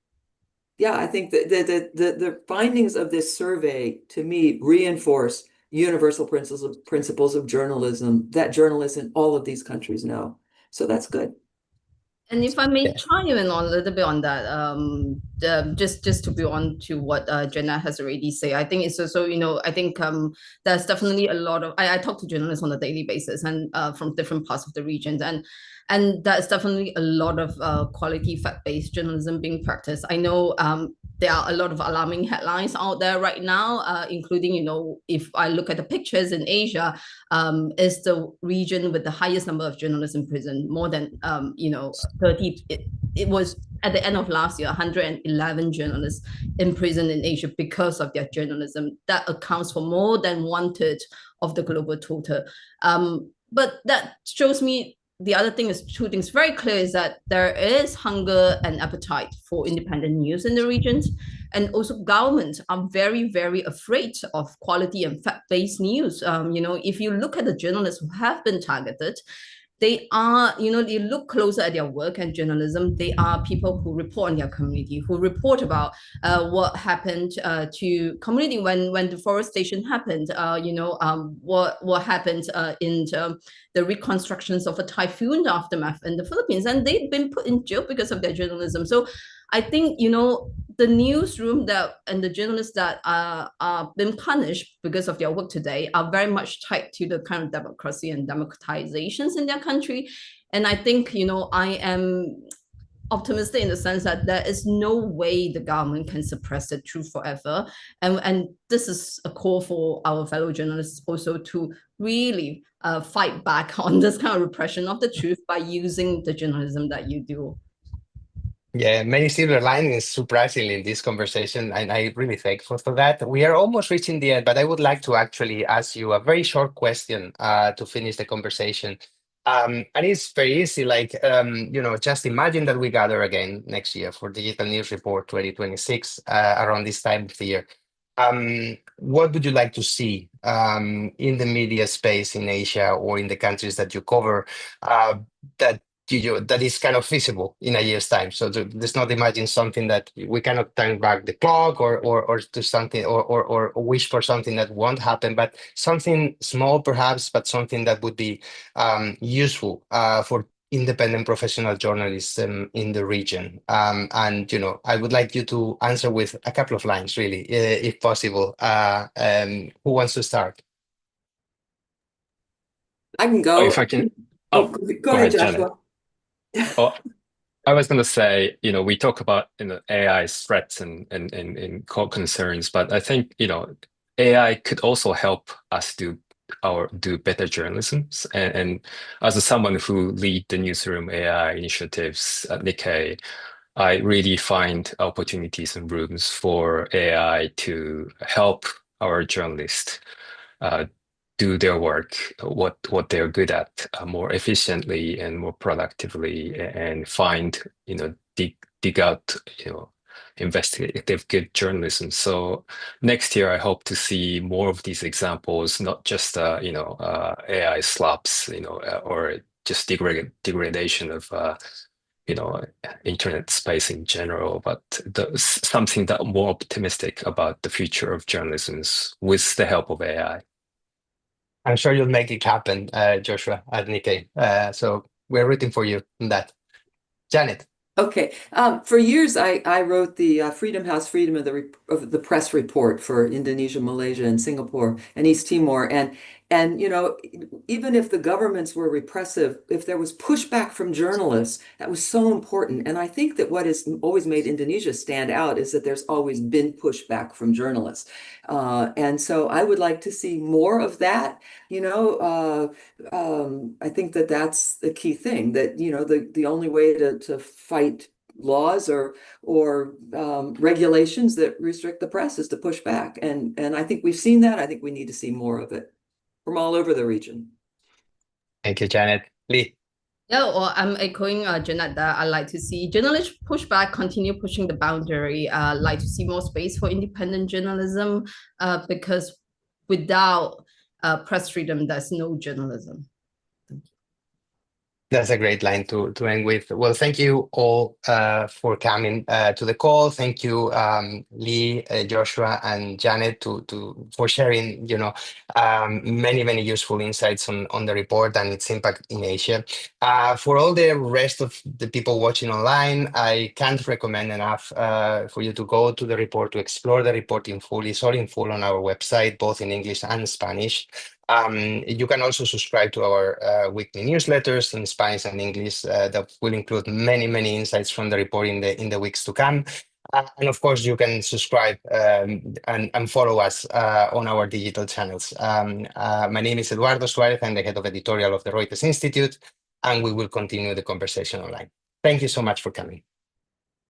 that the findings of this survey, to me, reinforce universal principles of journalism that journalists in all of these countries know. So that's good. And if I may chime in on a little bit on that, just to be on to what Jenna has already said, I think it's also, I think there's definitely a lot of, I talk to journalists on a daily basis and from different parts of the regions, and there's definitely a lot of quality fact-based journalism being practiced. I know there are a lot of alarming headlines out there right now, including, if I look at the pictures in Asia, is the region with the highest number of journalists in prison, more than, 30. It was at the end of last year, 111 journalists imprisoned in Asia because of their journalism. That accounts for more than 1/3 of the global total. But that shows me the other thing is two things very clear is that there is hunger and appetite for independent news in the regions. And also governments are very, very afraid of quality and fact-based news. If you look at the journalists who have been targeted, they are, they look closer at their work and journalism. They are people who report on their community, who report about what happened to community when deforestation happened, what happened in the reconstructions of a typhoon aftermath in the Philippines. And they've been put in jail because of their journalism. So I think, the newsroom and the journalists that are being punished because of their work today are very much tied to the kind of democracy and democratizations in their country. And I think, I am optimistic in the sense that there is no way the government can suppress the truth forever. And this is a call for our fellow journalists also to really fight back on this kind of repression of the truth by using the journalism that you do. Yeah, many silver linings, surprisingly, in this conversation, and I'm really thankful for that. We are almost reaching the end, but I would like to actually ask you a very short question to finish the conversation. And it's very easy, just imagine that we gather again next year for Digital News Report 2026 around this time of the year. What would you like to see in the media space in Asia or in the countries that you cover that is kind of feasible in a year's time? So let's not imagine something that we cannot turn back the clock or do something or wish for something that won't happen, but something small perhaps, but something that would be useful for independent professional journalism in the region. And I would like you to answer with a couple of lines, really, if possible. Who wants to start? I can go. If I can. Go ahead, Joshua. Oh, I was going to say, we talk about AI's threats and concerns, but I think AI could also help us do better journalism. And as someone who lead the newsroom AI initiatives at Nikkei, I really find opportunities and rooms for AI to help our journalists do their work, what they're good at, more efficiently and more productively, and find, dig out, investigative good journalism. So next year, I hope to see more of these examples, not just AI slaps, or just degradation of internet space in general, but something that more optimistic about the future of journalism with the help of AI. I'm sure you'll make it happen, Joshua, at Nikkei. So we're rooting for you in that. Janet. Okay. For years, I wrote the Freedom House Freedom of the Press report for Indonesia, Malaysia, and Singapore and East Timor. And even if the governments were repressive, if there was pushback from journalists, that was so important. And I think that what has always made Indonesia stand out is that there's always been pushback from journalists. And so I would like to see more of that. I think that that's the key thing, that, the only way to fight laws or regulations that restrict the press is to push back. And I think we've seen that. I think we need to see more of it from all over the region. Thank you, Janet. Lee. Yeah, well, I'm echoing Janet that I like to see journalists push back, continue pushing the boundary. Like to see more space for independent journalism, because without press freedom, there's no journalism. That's a great line to end with. Well, thank you all for coming to the call. Thank you, Lee, Joshua, and Janet for sharing, many useful insights on the report and its impact in Asia. For all the rest of the people watching online, I can't recommend enough for you to go to the report, to explore the report in full. It's all in full on our website, both in English and Spanish. You can also subscribe to our weekly newsletters in Spanish and English that will include many insights from the report in the weeks to come. And of course, you can subscribe and follow us on our digital channels. My name is Eduardo Suarez. I'm the head of editorial of the Reuters Institute, and we will continue the conversation online. Thank you so much for coming.